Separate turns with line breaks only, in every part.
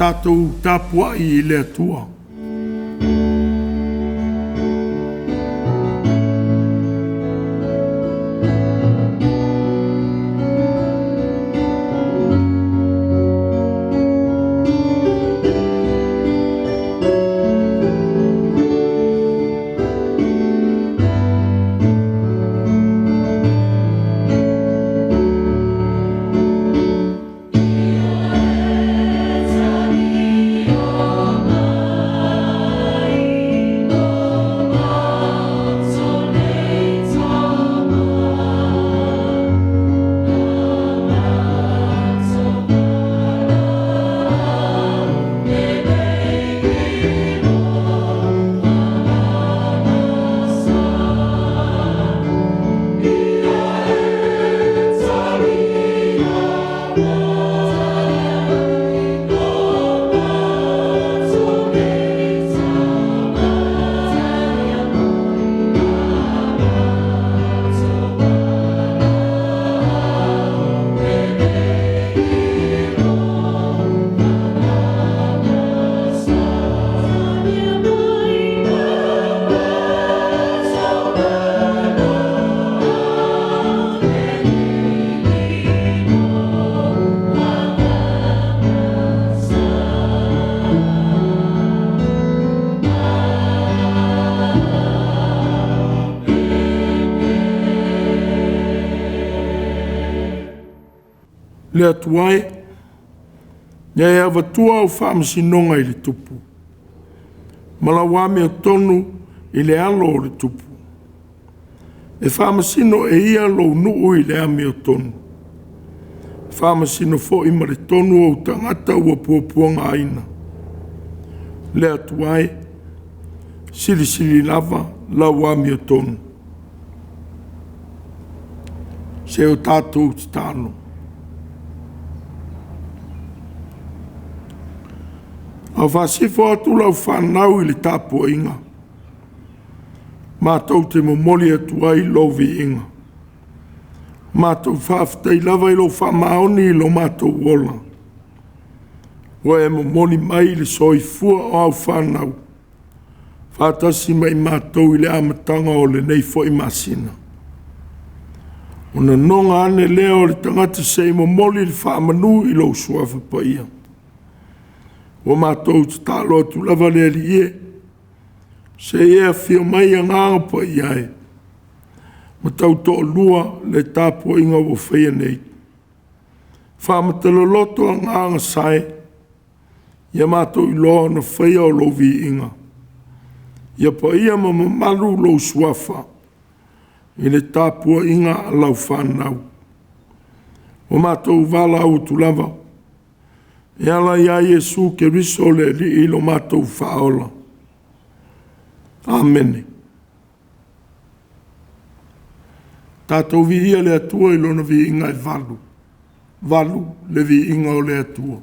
tātou tāpua'i I le atua. Le atuai, ia e avatua o whaamasinonga I le tupu. Malawame o tonu I le alo o le tupu. E whaamasino e ia lo nuu I le ame o tonu. Whaamasino fo I ma le tonu o tangata ua puapuanga aina. Le atuai, sili lava la wame o tonu. Se o tātou tano. Au whasifo atu lau whanau I le TAPUA'IGA. Mātou te momoli atu ai lo vi inga. Mātou whaafitai lava I lo whamaoni I lo mātou wola. Wa e momoli mai le soifua o au whanau. Whaatasi mai mātou I le amatanga o le nei fo I masina. Ona nonga ane leo le tangata se I momoli le whamanu I lo suafa pa ia. Wa mātou te tālo atu lava le ali e, se e a whio mai a ngāga pa I ai. Matau to lua le tāpua'iga wa whaia nei. Whaamatala loto a ngāga sae, ia mātou I loa na whaia o lo vi inga. Ia pa ia mamalu lo suafa, I le tāpua'iga a lau whanau. Wa mātou wala au tu lava, e ala ia Iesu ke riso le li ilo mātou whaola. Amen. Tātou vi ia le atua I lona vi inga I valu. Valu le vi inga o le atua.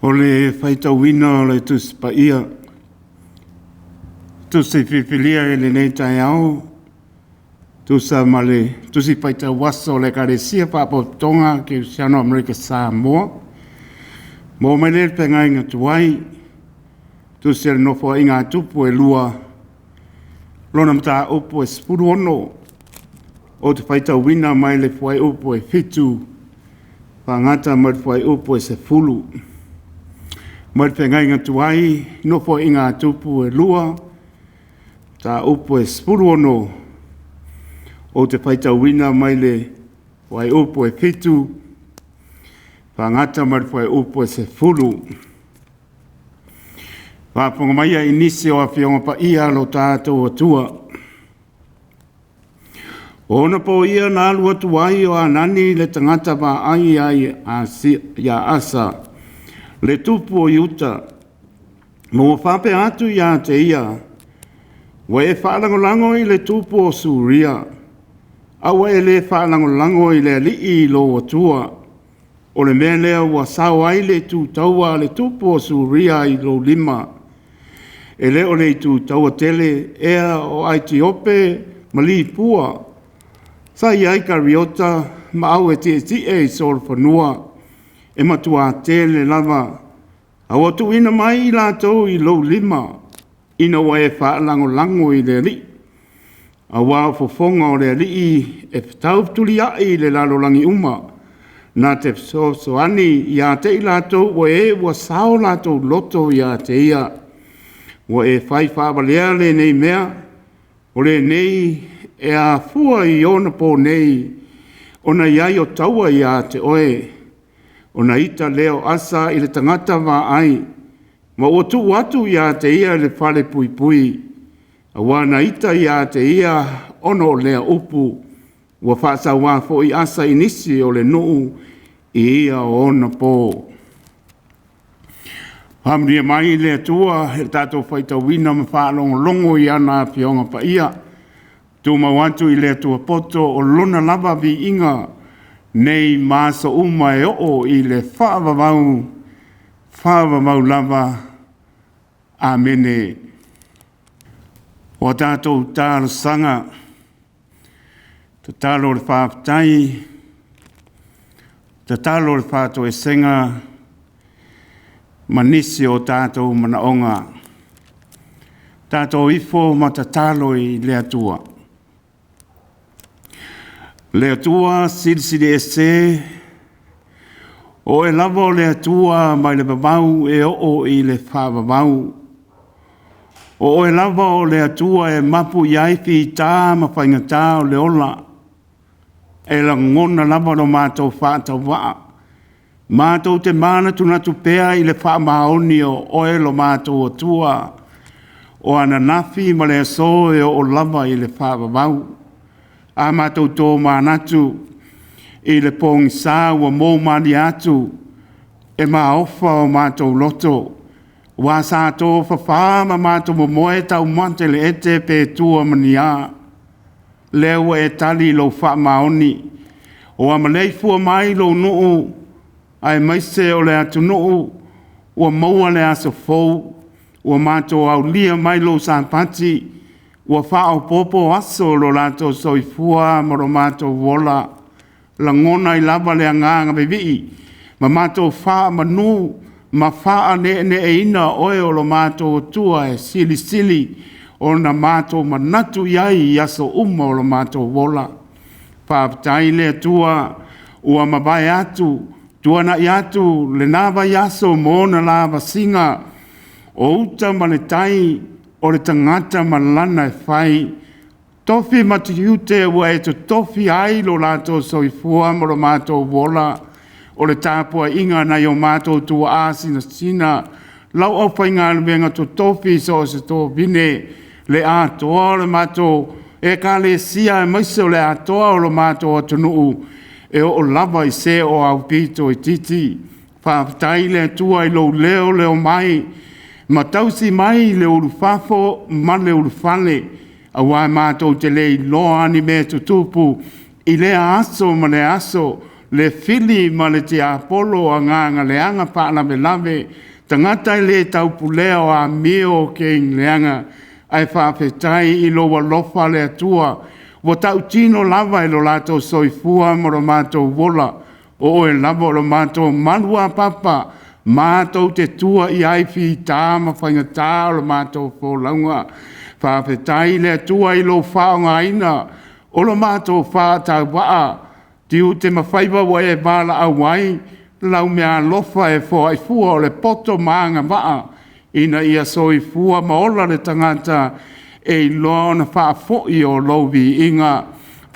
O le Faitauina o le Tusi paia. Tusi whiwhilia e le nei tai au. Tusa ma le Tusi Faitau waso le karesia whapotonga ke Siano Amerika Samoa. Mo mai le pengai ngā tuai. Tusi le Nofoa'iga Tupu e lua. Lona mta upo e spuru ono. O te Faitauina mai le fuai upo e fitu. Pangata mai fuai upo e se fulu. Mai pengai ngā tuai. Nofoa'iga Tupu e lua. Ta upo e spuru ono. O te Faitauina mai le fuai upo e fitu. Pangata mai fuai upo e se fulu. Whaponga mai a inisi o a whionga pa ia lo tātou atua. Ona po ia nā alua tuai o a nani le tangata pa ai ia asa. Le tupu o iuta. Mo whape atu ia te ia. Wa e whaalangolango i le tupu o suria. Awa e le whaalangolango i le alii lo atua. O le mea lea ua sao ai le tu taua le tupu o suria i lo lima. E le o le tu taua tele ea o Aitiope mali pua. Sa iai kariota ma au e tie sol whanua. E matua tele lava. Awa tu ina mai la tau i lo lima. Ina wa e whaalangolango i le li. Awa fofonga o le li E.F.K.A.S tuli ai le lalolangi uma. Nā te soani i a te i lato wa e wa sao lato loto i a te ia. Wa e whai whaabalea le nei mea. O le nei e a fua i ona po nei. Ona iai o taua i a te oe. Ona ita leo asa i le tangata wa ai. Ma ua tu watu i a te ia le Fale puipui. A wana ita i a te ia ono lea upu. Ua whaasa wafo i asa inisi o le nuu i ia ona po. Hamria mai le atua he tātou Faitauina ma whaalongo longo i ana whionga pa ia. Tu mawatu i le atua poto o lona lava vi inga. Nei māsa uma e o i le whaavavau lava. Amene. O tātou tālo sanga. Te tālo le whaapatai. Te tālo le whātou e senga. Manisi o tātou manaonga. Tātou ifo ma te tālo i le atua. Le atua sirisiri e se. O e lava o le atua mai le babau e o i le whaavavau. O e lava o le atua e mapu iai fi tā ma whaingatā o le ola. E la ngona lava no mātou whātau waa. Mātou te mana tunatu pēa i le whaamaoni o oe lo mātou atua. O ana nafi ma le aso e o lava i le whaavavau. A mātou tō mānatu i le pōngi sā ua mō mani atu. E mā ofa o mātou loto. Wa sa to fa ma mātou mo moe tau mante le ete pe tua mania. Leo e tali lo wha maoni. O amalei fua mai lo nuu. Ai maise o le atu nuu. Ua maua le aso fou. Ua mātou au lia mai lo sa pati. Ua wha au popo aso lo lato soifua moro mātou wola. La ngona I lava le anganga bevi. Ma mātou wha manu. Ma wha ne e ina oe o lo mātou tua e sili o na mātou manatu iai I aso uma o lo mātou wola. Whaapatai le tua ua mabai atu, tuana I atu le nāwa yaso mo na lava singa o uta manetai o le tangata malana e whai. Tofi matiute ua e to tofi ai lo lato soifua mo lo mātou wola. O le TAPUA'IGA na o mātou tua āsina sina. Lau au whainga luenga to tofi so se tō vine le ātoa le mātou. E.F.K.A.S e maise o le ātoa o le mātou atunuu. E o lava I se o au pito I titi. Whaapatai le tua I lo leo mai. Ma tausi mai le urufafo ma le urufale. A wai mātou te le loa ani me to tupu. I le aso ma le aso. le fili ma le te apolo a nganga leanga pa lave lave tangata le tau puleo a mio ke leanga ai whawhetai I loa lofa le atua wa tau tino lava I lo lato soifua mo lo mātou wola o e lava o lo mātou malua papa mātou te tua I ai whi tā ma whaingatā o lo mātou fōlaunga whawhetai le atua I lo whaongaina o lo mātou whātau waa tiu te mawhaiwa wa e wala awai lau mea lofa e fua o le poto maanga waa ina ia soifua maola le tangata e lona whaafoi o lovi inga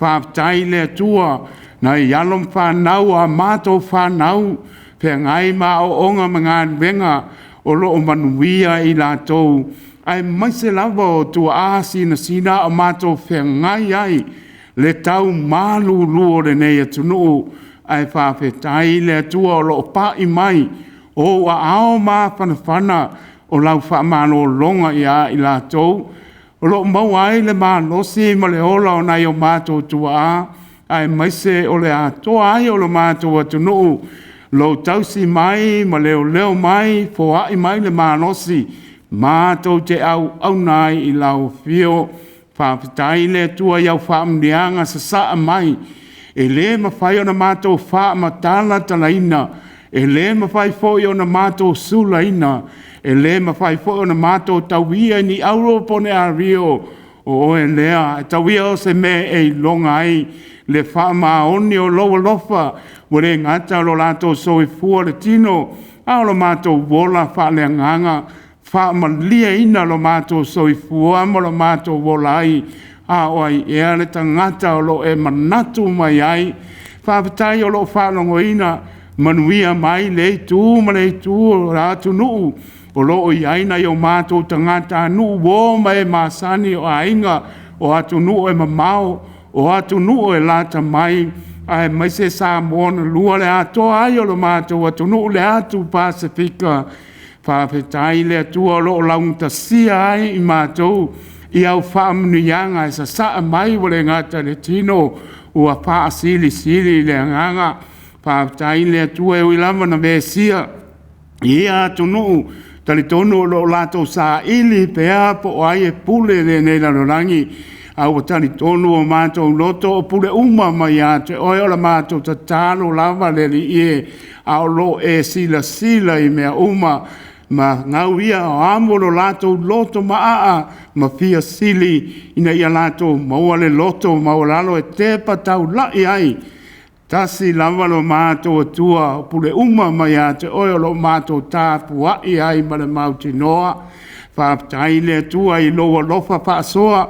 whaatai le atua na I alom whanau a mātou whanau pe ngai ma o onga mga wenga o lo o manuia I lātou ai maise lava o tua aasi na sina o mātou whengai ai le tau malu luo le nei atunu ai whawhetai le atua o lo pa I mai o a ao ma whanawhana o lau whaamano longa I lātou o lo mau ai le ma losi ma le ola o nai o mātou tua ai maise o le atoa ai o lo mātou atunu lo tausi mai ma leo mai foa'i mai le ma losi mātou te au nai I lau fio whaapitai le tua iau whaamnianga sa saa mai e le mawhai o na mātou whaamatala talaina e le mawhai fōi o na mātou sulaina e le mawhai fōi o na mātou tauia ni auro pone a rio o e lea e tauia o se me e longa ai le whaamaoni o loa lofa wale ngata o lo lato so I fua le tino a o lo mātou wola whaale nganga whaamalia ina lo mātou so I fua mo lo mātou wola ai a o ai ea le tangata o lo e manatu mai ai whaapitai o lo whaalongo ina manuia mai le tu ma le tu o rātu nuu o lo o iaina I o mātou tangata nuu wō mai māsani o ainga o atu nuu e mamao o atu nuu e lata mai ai mai se sa mona lua le atoa ai o lo mātou atu nuu le atu Pasifika whawhetai le atua o lo launta sia ai I mātou I au whaamnianga e sa saa mai wale ngata le tino ua paa sili le nganga whaatai le atua e uilama na vesia ia atu nuu tali tonu o lo lato sa ili pea po ai e pule le nei lalorangi au tali tonu o mātou loto o pule uma mai ate oi o la mātou ta talo lava le li ie au lo e sila I mea uma ma ngau ia o amolo lato loto maa ma fia sili ina ia lato maua le loto maulalo e te patau lai ai tasi lava lo mātou atua pule uma mai ate oi o lo mātou TAPUA'IGA ai ma le mauti noa whaapitai le atua I loa lofa whaasoa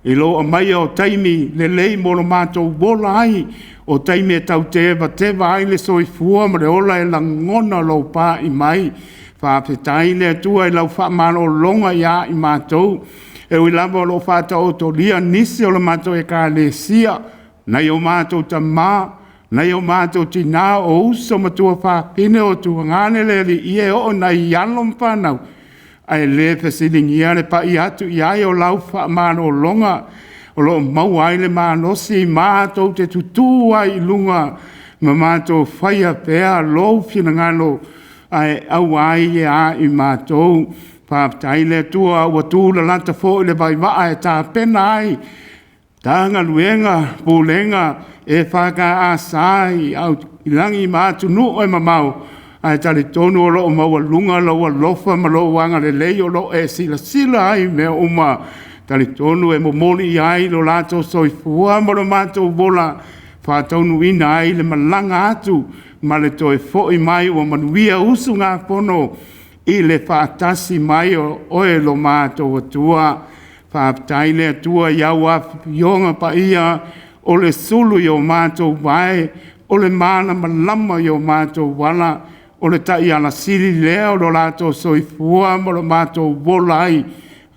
I loa mai o taimi le lei mo lo mātou wola ai o taimi e tau teva ai le soifua ma le ola e langona lo pā I mai whaapitai le atua I lau whaamano longa ia I mātou e ui lava o lo Faitau to lia nisi o lo mātou E.F.K.A.S nei o mātou ta maa nei o mātou tina o uso matua whapine o tu ngane le li ie o nei alom whanau ai le whasilingi ale pa I atu I ai o lau whaamano longa o lo mau ai le mānosi mātou te tutu ai lunga ma mātou whaia pēa lou whina ngalo ai au ai e a I mātou whaapitai le tua ua tūla lanta fō I le vai waa e tā pena ai tanga luenga pulenga E.F.K.A.S ai au ilangi mātu nu e mamau ai tali tonu o lo maua lunga lo lofa ma lo wanga le lei o lo e sila ai mea uma tali tonu e momoli ai lo lato soifua ma lo mātou bola whātaunu ina ai le malanga atu ma le toi fo'i mai o manuia usu ngā pono I le whaatasi mai o oe lo mātou atua whaapitai le atua iau a yonga pa ia o le sulu I o mātou vai, o le mana malama I o mātou wala, o le tai ala siri lea o lo lato soifua mo lo mātou wolai,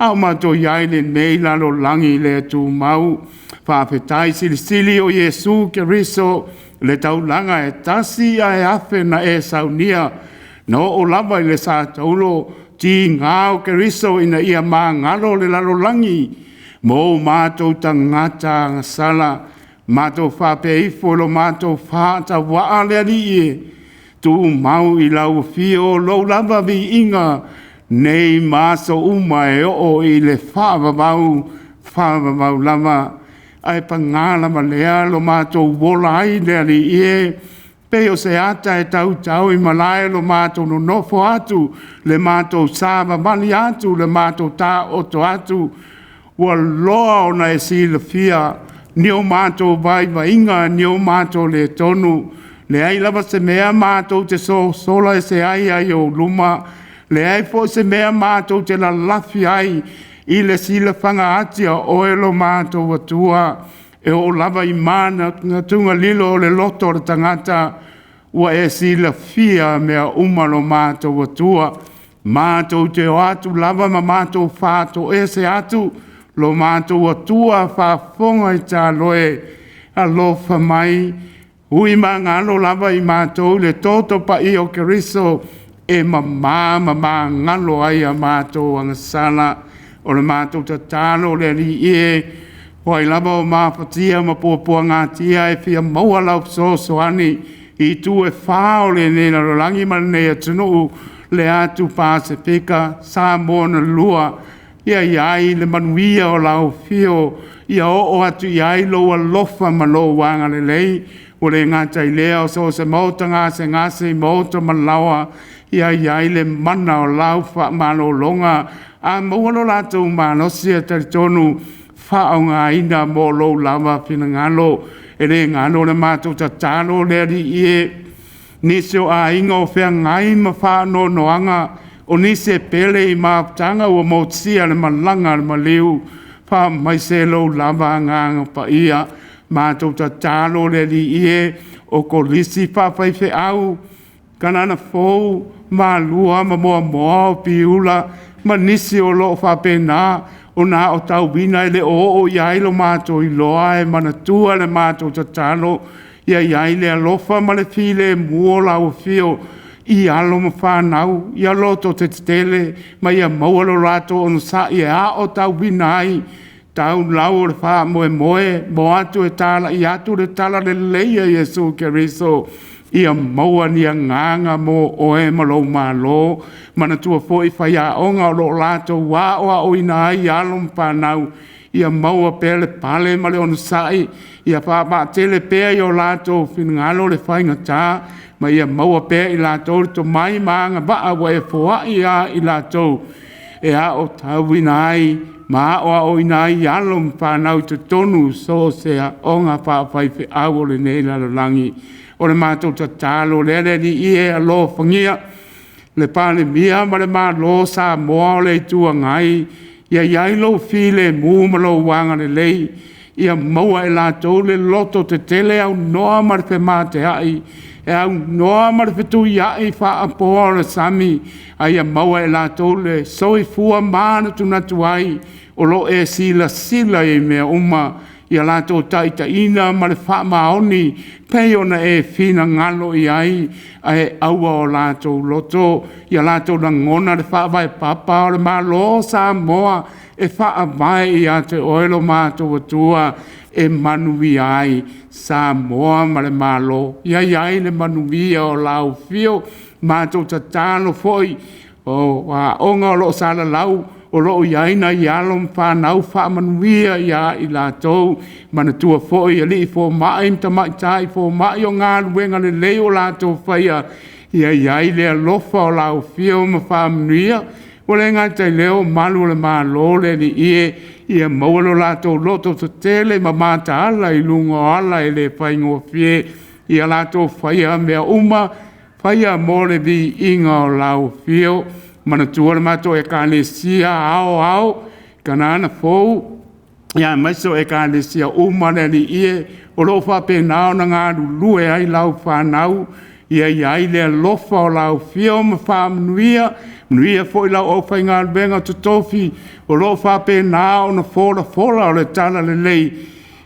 au mātou iai le neila lo langi le tu mau, whaapetai sili o Yesu Keriso, le tau langa e tasi a e afe na e saunia, no o lava I le sa taulo, ti ngāo Keriso ina ia mā ngalo le lalo langi, mo mātou tangata ngasala, Mātou whapeifo lo mātou whāta waa lea ni e. Tu mau I lau fio lo lava vi inga nei maso uma e o I le whaavavau lava. Ai pa ngā lava lea lo mātou wola ai lea ni e. Peo se ata e tau I malai lo mātou no nofo atu, le mātou sāva mani atu, le mātou tā oto atu. Ua loa o na e si le fia, ni o mātou vai inga, ni o mātou le tonu. Le ai lava se mea mātou te sola e se ai ai o luma. Le ai fo se mea mātou te la lafi ai, I le si le whanga atia o e lo mātou atua. E o lava I mana na tunga lilo o le loto o le tangata, ua e si la fia mea umalo mātou atua. Mātou te o atu lava ma mātou whātou e se atu, lo mātou atua whāwhonga I tā loe, a lofa mai. Hui mā ngalo lava I mātou le toto pa I o keriso, e mamā ngalo ai a mātou angasala, o le mātou tatalo le li e, Wai lava o Mafutaga ma puapua ngātia e fia maua lau so ani I tu E.F.K.A.S le nena rolangi ma nei atunu le atu Pasifika sa mona lua ia iai le manuia o lau fio ia o atu iai lo alofa ma lo wanga le lei o le ngata I lea o so se mauta ngase mauta malawa ia iai le mana o lau wha malo longa a maua lo lato manosia taritonu whaongaina mo lo lava pina ngalo e le ngalo le mātou tatalo le ari ie nise o a inga o whea ngai ma whaano noanga o nise pele I Mafutaga ua mautia le malanga le maliu wha mai se lo lava nganga pa ia mātou tatalo le ari ie o ko lisi whawhai Faitau kanana fōu ma lua ma moa o piula ma nisi o lo whapena o nā o tau bina I le o iai lo mātou I loa e manatua le mātou tatalo ia iai le alofa ma le file mua lau fio I alo ma whanau ia loto te tele ma ia maua lo rato o sa ia a o tau bina ai tau lau le wha moe mo atu e tala I atu le tala le leia Yesu Keriso ia maua ni a nganga mo oe malo malo mana tua foi whaia onga o lo lato wa o ina ai alum whanau ia maua pele pale ma le onu sai ia wha tele pea I o lato whinangalo le whainga tā ma ia maua pea I lato to mai maanga waa wa e fuata'ina I lato e a o tau ina ai ma o ina ai alum whanau te tonu so se a onga whawhai au le neila langi o le mātou tatalo le ni ie alo whangia le pāne mia ma le mā lo sa moa o le tua ngai ia iai lo file mu ma lo wanga le lei ia maua e lātou le loto te tele au noa ma le whema te ai e au noa ma le whetu iai wha apoa le sami a ia maua e lātou le soi fua māna tunatu ai o lo e sila I mea uma ia lātou taʻitaʻina ma le whaamaoni pei ona e whina ngalo I ai a e aua o lātou loto ia lātou langona le whaawai papa o le malo sa moa e whaawai I a te oelo mātou atua e manui ai sa moa ma le malo ia iai le manuia o lau fio mātou tatalo foi o a onga o lo sala lau o lo iaina I alom whanau whaamanuia ia I lātou mana tua foi ali fo mai ta mai tai fo mai o ngā luenga le leo lātou whaia ia iai le alofa o lau fio ma whaamanuia o le ngā tai leo malu le malo le ni ia maualo lātou loto te tele ma mata ala I lunga ala I le whaingo fie ia lātou whaia mea uma whaia mo le vi inga o lau fio mana tua le mātou E.F.K.A.S ao kanana fōu ia maiso E.F.K.A.S uma le ni ie o lo whapenao na ngā lue ai lau whanau ia iai le lofa o lau fio ma whaamanuia fōi lau au whai ngā benga tutofi o lo whapenao na fola o le tala le lei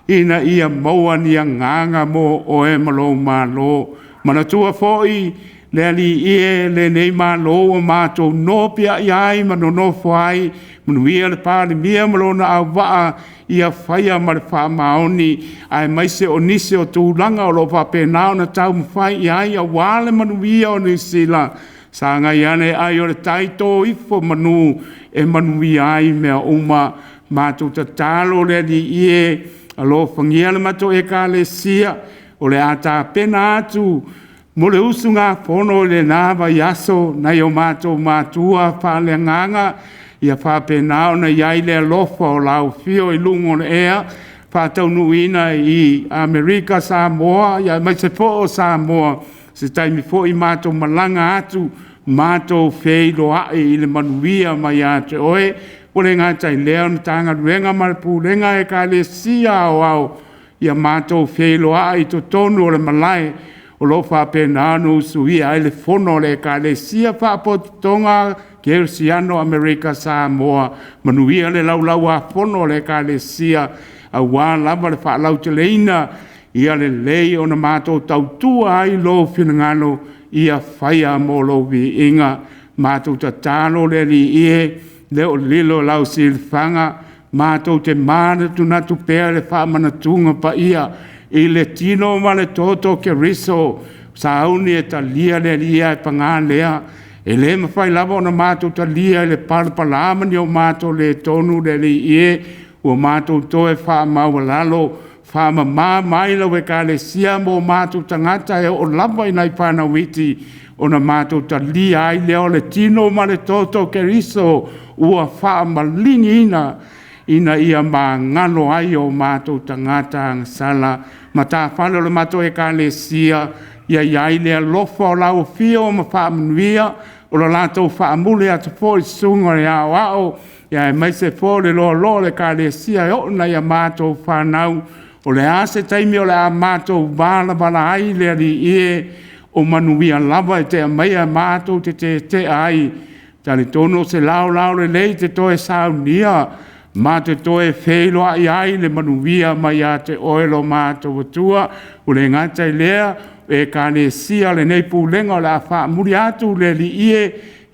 ina ia maua ni a nganga mo o e malo malo mana tua fōi le ali e le nei malo o mātou no pia iai ma no Nofoa'i manuia le pāle mia malona a waa ia whaia ma le wha maoni ai maise o nise o tūlanga o lo whapenao na tau mwhai iai a wale manuia o New Zealand sa ngai ane ai o le taito ifo manu e manuia ai mea uma mātou tatalo le ali e alo whangia le mato E.F.K.A.S o le ata pena atu mo le usunga pono le nava yaso na yo mātou Mātua Fale nganga ia whapenao na iai le alofa o lau fio i lungo le ea whatau nuina i Amerika Samoa ia mai se po o Samoa se taimi fo i mātou malanga atu mātou Fale i le manuia mai ate oe o le ngatai leo na tanga ruenga maripulenga E.F.K.A.S au ia mātou Fale i to tonu o le malai o lo whapena anu sui ai le fono le E.F.K.A.S whapotonga Kersiano Amerika Samoa manuia le laulau a fono le E.F.K.A.S a wā lava le whaalau te leina ia le lei o na mātou tautua ai lo finangano ia whaia mo lo vi inga mātou ta tālo le li ie le o lilo lau silfanga mātou te māna tu natu pēr le whaamanatunga pa ia i le tino ma le toto ke riso sa auni e ta lia le lia e pangā lea e le mawhai lava o na mātou ta lia le parpalamani o mātou le tonu le li ie o mātou toe whaamau lalo whaamamā mai lau E.F.K.A.S mo mātou tangata e o lava i nai whanawiti o na mātou ta lia ai leo le tino ma le toto ke riso ua whaamalingi ina ia ma ngano ai o mātou tangata sala ma tā whale o le mātou E.F.K.A.S ia iai lea lofa o lau fio ma whaamanuia o la lātou whaamule atu fo i sunga le au au ia e mai se fo le lo le E.F.K.A.S e o na ia mātou whanau o le ase taimi o le a mātou bala ai le ali ie o manuia lava e te amaia mātou te ai tali tono se lao le lei te toe saunia ma te toe Fale ai le manuia mai a te oelo mātou atua o le ngatai lea E.F.K.A.S le nei pūlenga o le a whaamuri atu le li ie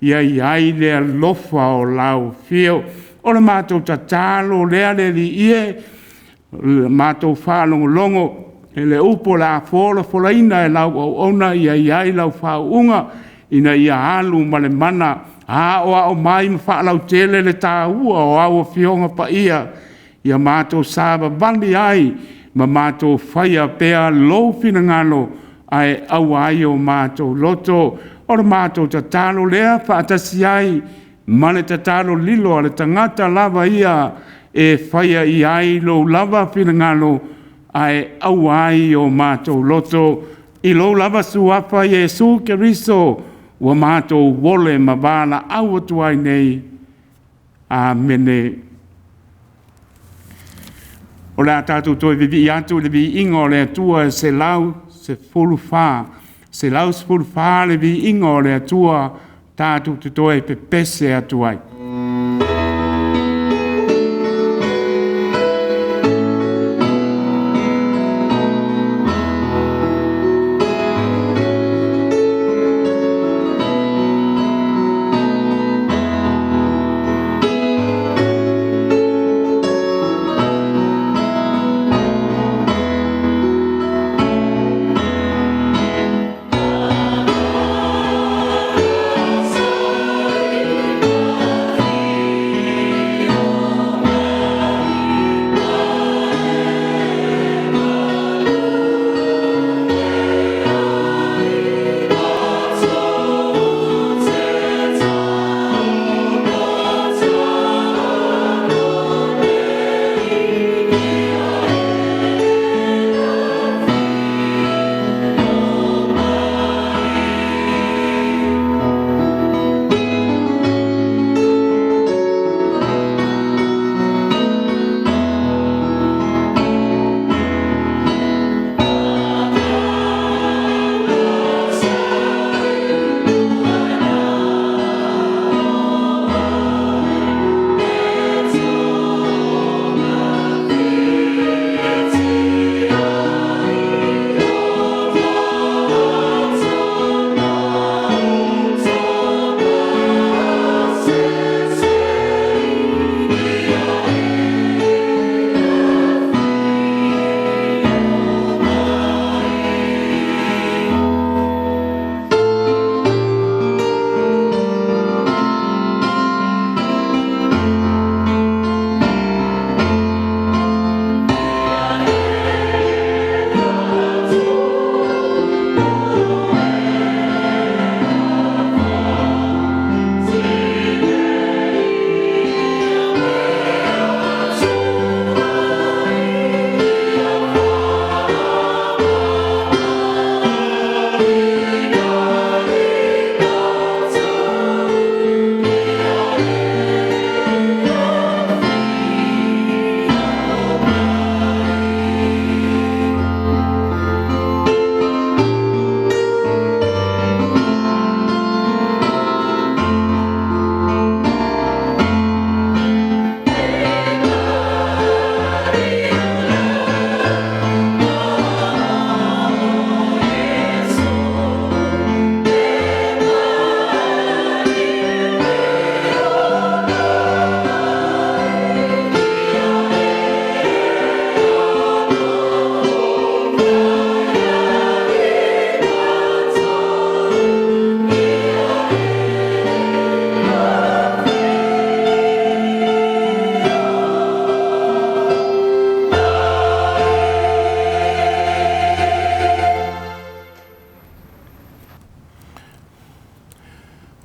ia iai le lofa o lau fio o le mātou tatalo lea le li ie mātou whaalongolongo e le upo la fuata'ina e lau au ona ia iai lau whaunga ina ia alu ma le mana a o mai ma whaalau tele le tāua o au fionga pa ia mātou sāba bandi ai ma mātou whaia pēa lou finangano ai au ai o mātou loto o le mātou tatalo lea whaatasi ai ma le tatalo lilo a le tangata lava ia e whaia i ai lo lava finangano ai au ai o mātou loto i lo lava suapa Iesu Keriso wa mātou wole ma bāla au atu ai nei. Amene. O le tātou toi vivi i atu le vi ingo le atua se lau se fulu whā. Se lau se fulu whā le vi ingo le atua tātou te toi pepese atu ai.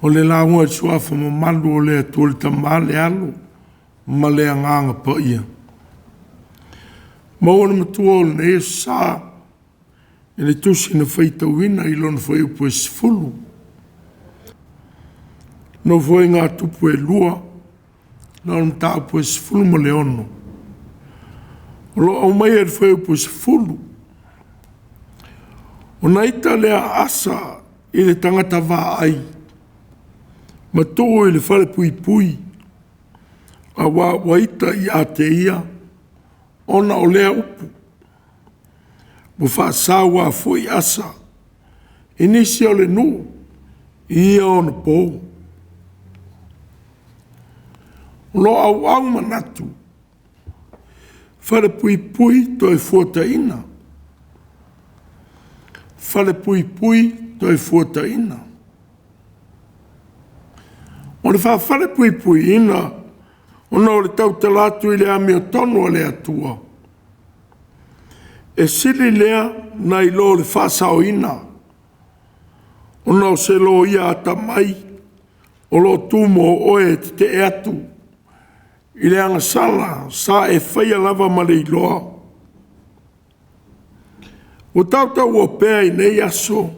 O le launga e suafa ma malu o le atua le tamale alu, ma le anganga pa ia. Maua na matua o le ne sa, e le tusi na Faitau ina ilo na fai upo e sifulu. No foi ngā tupu e lua, na o mta upo e sifulu ma le ono. O lo au mai e fai upo e sifulu. O naita lea asa i le tangata vā ai. Ma tō i le whare puipui. A waita i a te ia. Ona o lea upu. Mo whaasawa fui asa. Inisi o le nu. Ia o na pō. Lo au manatu. Whare puipui toi fuata'ina. Fale puipui toi fuata'ina. O le whawhare puipui ina, o na o le tau talatu i le amio tonu a le atua. E sili lea na i lo le whasao ina. O na o se lo ia ata mai, o lo tumo oe te atu. I le anga sala, sa e whaia lava ma le iloa. O tau o pēa i nei aso,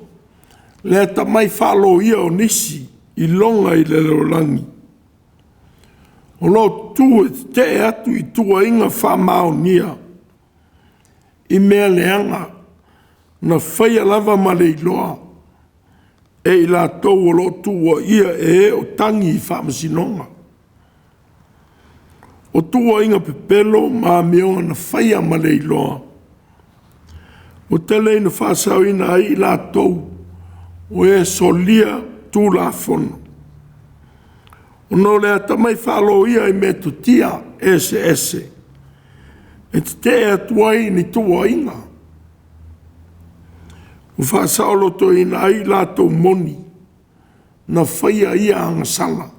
le ata mai whalo ia o nisi, i longa i le leolangi. O lo tu e te atu i tuaiga whamao nia, i mea leanga, na whaia lava ma le iloa, e i la tau o lo tu o ia e o tangi i whamasinonga. O tuaiga pepelo ma meonga na whaia ma le iloa. O tele na whasau ina ai i la tau, o e solia tu la fono. O no le ata mai whalo ia i me tutia ese. E te atuai ni tuaiga. O whasau loto ina ai la tau moni, na whaia ia anga sala.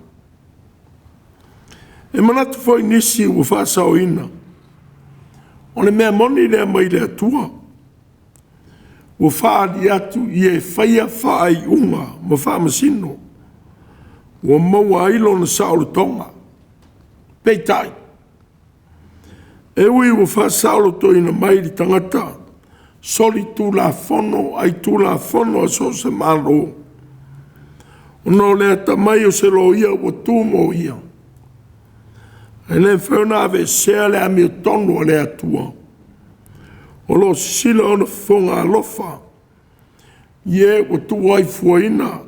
E manatu foi nisi o whasau ina. O le mea moni lea mai le atua. O whaari atu i e whaia whaai unga ma whamasino. O maua ilo na saolo tonga. Peitai. E ui o whasaolo to ina mai li tangata. Soli tu la fono ai tu la fono a so se malo. O no le ata mai o se lo ia o tumo ia. E le whiona ave sea le amio tonu a le atua. O lo sila ona fonga alofa. Ie o tuai fuaina.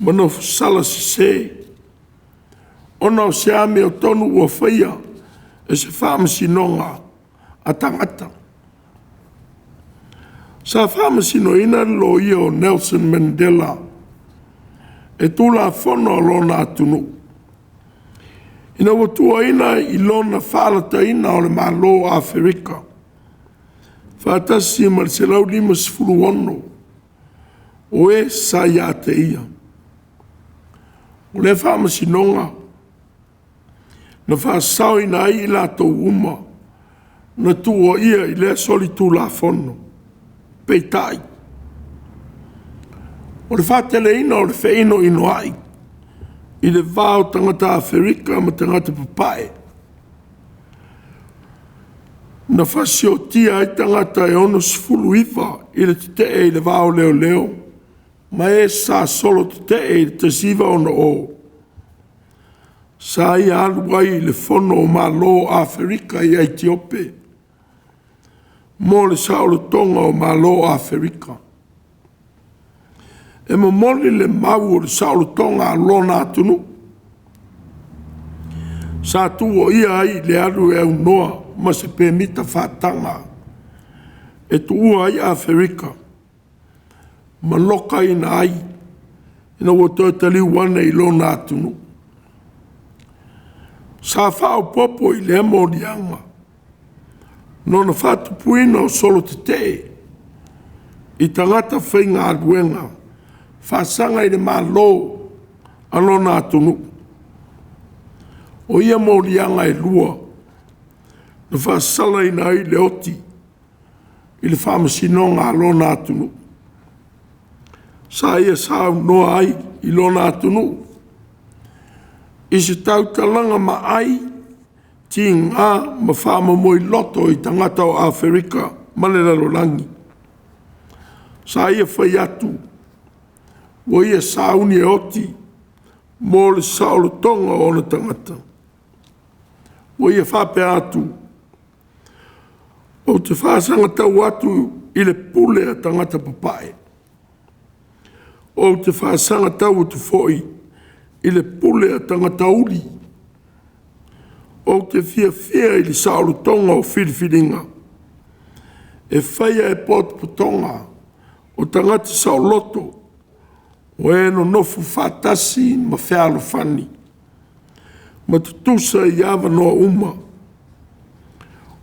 Mano sala se. Ona o se ame o tonu ua whaia. E se whamasinonga a tangata. Sa whamasinoina lo ia o Nelson Mandela. E tula whono lona atunu. Ina o tuaina i lona whalataina o le malo a Afrika. Whātasi ma le se lau 5 o e sa ia te ia. O le whamasinonga, na whaasau ina ai i la tau uma, na tua ia i le soli tu la fono, peitai. O le whātele ina o le whaino ino ai, i le vāo tangata Afrika ma tangata papae. Na whasio tia ai tangata e ono sifulu iwa i le te i le vāo leo leo, ma e sa solo te i le siva ono o. Sa i aluai le fono o malo Afrika i Etiope, mo le saolo tonga o malo Afrika. E mo moli le mau o le saolo tonga lona atunu. Sa tuo ia ai le alu e unoa, ma se permita whatanga. E tua ai Afrika. Ma loka ina ai. Ina o tōtali wane i lona atunu. Sa whao popo i le amo lianga. Nona whatu puina o solo te te. I tangata whainga aluenga. Whasanga i le malo a lona atunu. O ia mo lianga e lua. Na whaasala ina ai le oti. I le whamasinonga a lona atunu. Sa ia sa noa ai I lona atunu. I se tau talanga ma ai ti ngā ma whaama moi loto I tangata o Afrika ma le lalolangi. Sa ia whai atu. Wa ia sauni e oti mo le saolo tonga o na tangata. Wa ia whape atu. O te whaasanga tau atu I le pule a tangata papae. O te whaasanga tau atu foi I le pule a tangata uli. O te fia I le saolo tonga o whiriwhiringa. E whaia e pot putonga o tangata saoloto. O e no nofu whatasi ma whialo whani. Ma tutusa I awa noa uma.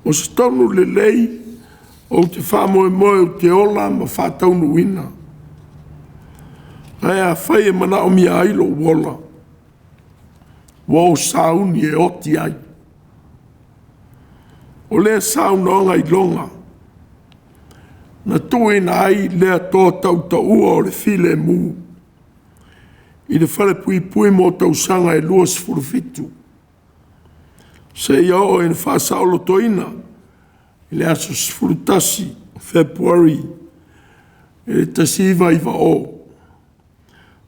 O se tonu le lei o te whamoe moe o te ola ma whataunu ina. Ai a whaia mana o mia ailo wola. Wa o sauni e oti ai. O lea saunonga I longa. Na tuina ai lea tō tau taua o le file mu. I le whale puipui mo tau sanga e luas furufitu. Se ia o e whaasaolo toina. I le aso sfurutasi, February. E le tasiva I va o.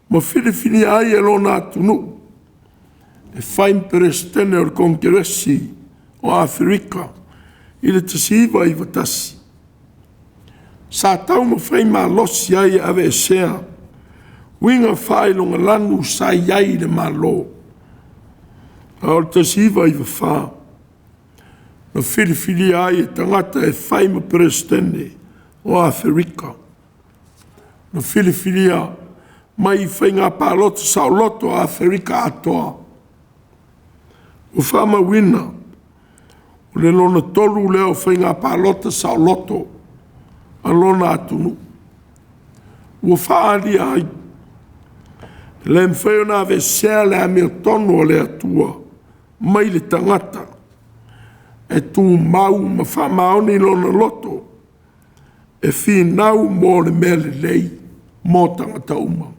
Ma whiriwhiri ai e lona atunu. E whaim perestene o le kongresi o Afrika. I le tasiva I va tasi. Sa tau ma whaima losi ai ave e sea. Winga whailonga lanu sa iai le malo. A o le tasiva I va wha. Na whiriwhiri ai e tangata e whaima perestene o Afrika. Na whiriwhiri ai mai whainga pāloto sa loto a Afrika atoa. O whama wina, o le lona tolu leo whainga pāloto sa loto, a lona atunu. O whaari ai, le mwhaiona ave sea le amea tono o le atua, mai le tangata, e tū mau ma whamaoni lona loto, e whinau mō le mea le lei, mō tangata uma.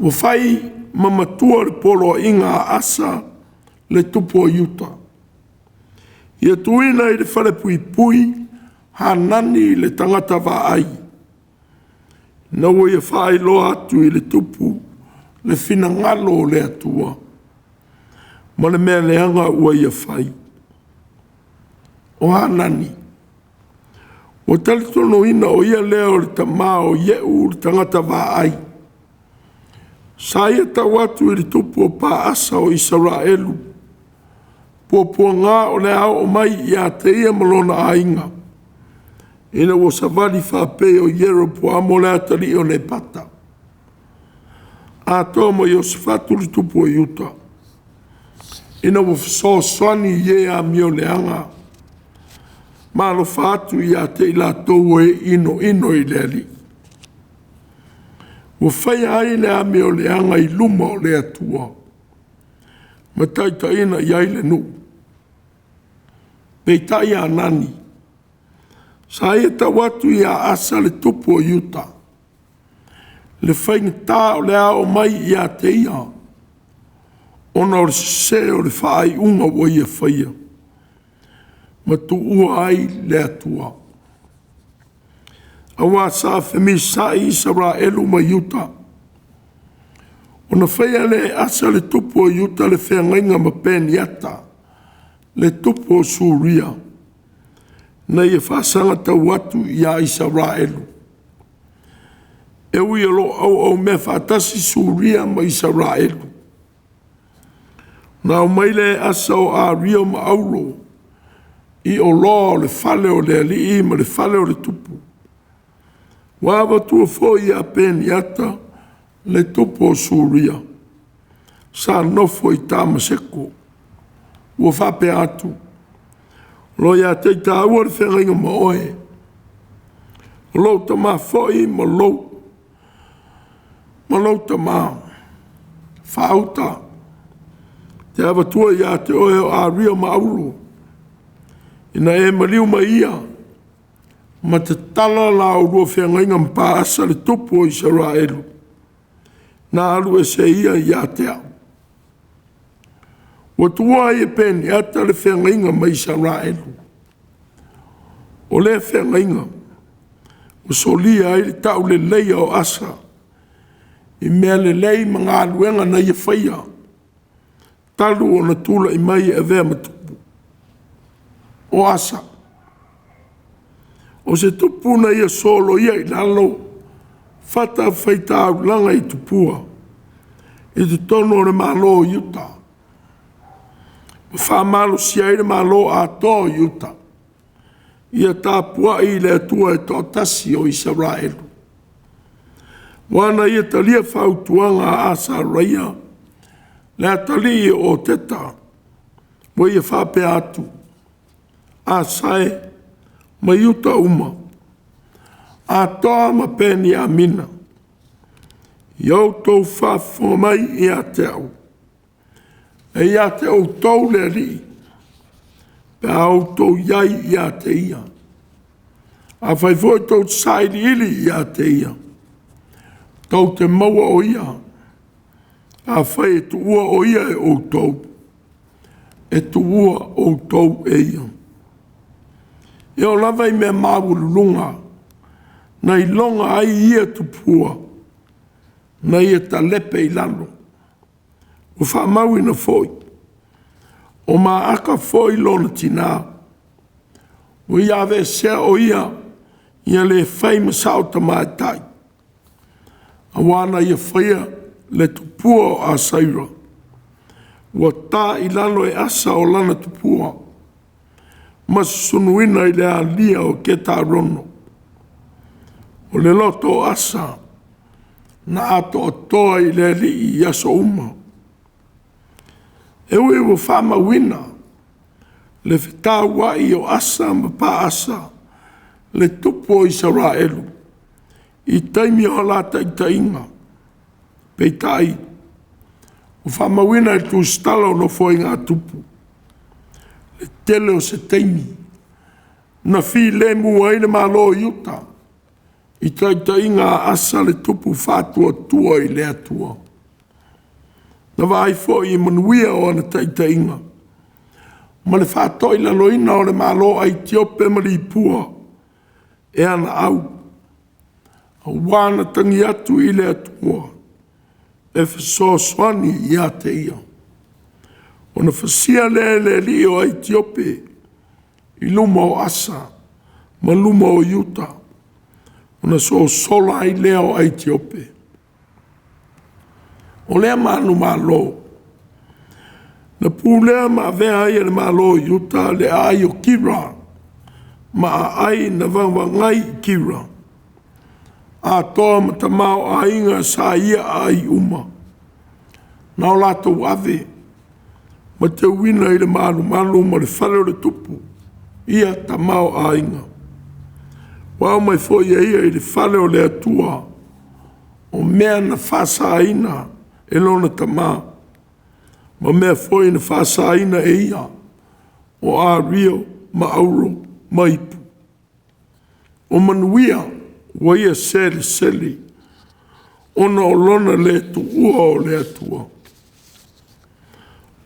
O whai ma Matua le polo inga a asa le tupu o Autū. Ia tuina I le whale puipui, hanani le tangata wa ai. Na ua ia whae lo atu I le tupu, le whina ngalo le atua. Ma le mea leanga ua ia whai. O hanani. O talitono ina o ia leo le tamao ieu le tangata wa ai. Sa ia tau atu I le tupu o pā asa o Israelu. Pua ngā o le au o mai ia te ia malona ainga. Ina o savali whape o iero po amo le atari o ne pata. A toa mo Iosifatu le tupu o Autū. Ina o so swani ie a mio le anga. Malo whatu ia te ila tau e ino I le ali. O whai ai le ame o le anga I luma o le atua. Ma taitaina I ai le nu. Pei tai a nani. Sa ia tawatu I a asa le tupu o Autū. Le whainga tā o le ao mai I a te ia. Ona o le se o le whaai unga o ia whaia. Ma tu ua ai le atua. Awa sa femi sa Israelu ma Autū. Ona whaia le asa le tupu o Autū le whengainga ma peniata. Le tupu o Suria. Na ia whaasanga tau atu I a Israelu. E ui alo au me whaatasi Suria ma Israelu. Na o maile asa o a rio ma aulo. I o loa o le Fale o le alii ma le Fale o le tupu. Wawa tua foi a peniata le tupu o Suria. Sa nofo I tama seko. Ua whape atu. Lo ia te tāua le whengainga ma oe. Lo ta ma foi ma lo. Ma lo ta ma. Whauta. Te awa tua ia te oe o a rio ma aulo. Ina e maliu ma ia. ma te tala la o rua whengainga mpa asa le tupu o Israelu. Nā alu e se ia i a te au. Wa tua e peni ata le whengainga ma Israelu. O le whengainga, o solia ai le tau le leia o asa, i mea le lei ma ngā aluenga na ia whaia, talu o na tula i mai e vea matupu. O asa. O se tupu na ia solo ia i lalo, fata Faitau langa i tupua, i te tono le malo yuta. Wha malo sia i le malo a to yuta. Ia TAPUA'IGA le ATUA e tō tasi o Israelu. Wana ia talia whautuanga a asa raia, le atali o teta, mo ia whape atu, a sae, ma yuta uma, a toa ma peni a mina, iau tau whafonga mai i a te au, e i a te au tau le ri, pe au tau iai i a te ia, a whai foi tau sairi ili i a te ia, tau te maua o ia, a whai e tu ua o ia e o tau, e tu ua o tau e ia. E o lava i mea mawulunga, na i longa ai ia tupua, na ia ta lepe i lalo. O wha maui na foi, o ma aka foi lona tina, o ia ave sea o ia le whai masao ta mai tai. A wana ia whaia le tupua o a saira, ua tā i lalo e asa o lana tupua, mas sunuina i le a lia o ke tā rono. O le loto asa, na ato o toa i le li i aso uma. E ui ua whama wina, le whita wai o asa ma pa asa, le tupu o Israelu, i taimi o lata i tainga, pei tai, o whama wina i tu stalo no Nofoa'iga tupu. Le tele o se teimi, na fi le mua i le malo yuta, i tainga asa le tupu whatua tua i le atua. Na vai fo i manuia o ana tainga, ma le whatoi la loina o le malo ai tiope mali pua, e ana au, a wana tangi atu i le atua, e whasoswani i a te ia. O na whasia le li o Etiope, i luma o asa, ma luma o yuta, o na so sola i leo Etiope. O lea manu malo, na pūlea ma vea ai le malo yuta le ai o kira, ma ai na wangangai kira. A toa ma tamau a inga sa ia ai uma. Nau lato ave, ma te wina i le malu ma le whale o le tupu, ia tamau a inga. Wau mai fo ia i le whale o le atua, o mea na whasaina e lona tamau, ma mea fo i na whasaina e ia, o a rio ma auro ma ipu. O manuia, wa ia seli, ona o lona le tu ua o le atua.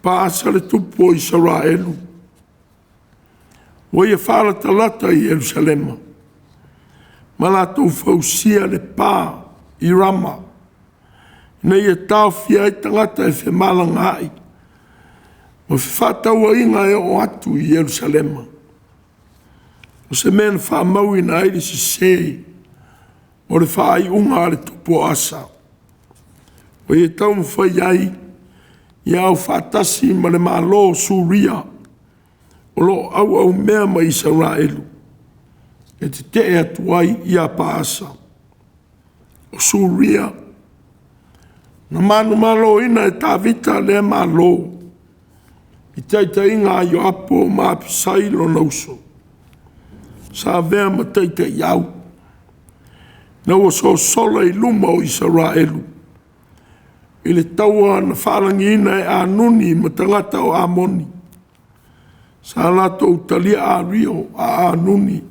Pa asa le tupu o Israelu. Wa ia whala talata i Jerusalema. Ma la tau fausia le pā i Rama. Na ia tau fia i tangata e whe malanga ai. Ma whataua inga e o atu i Jerusalema. O se mena wha maui na airi se sei. O le whaai unga le tupu asa. O ia tau mwhai ai, ia au whatasi ma le malo suria, o lo au mea ma Israelu, e te atuai ia pa asa. O suria, na manu malo ina e tawita le malo, i taita inga yo apo ma pisailo na uso. Sa vea ma taita iau, na ua so sola i luma o Israelu. I le taua na whalangina e anuni ma tangata o Amoni. Sa lato utalia a rio a anuni.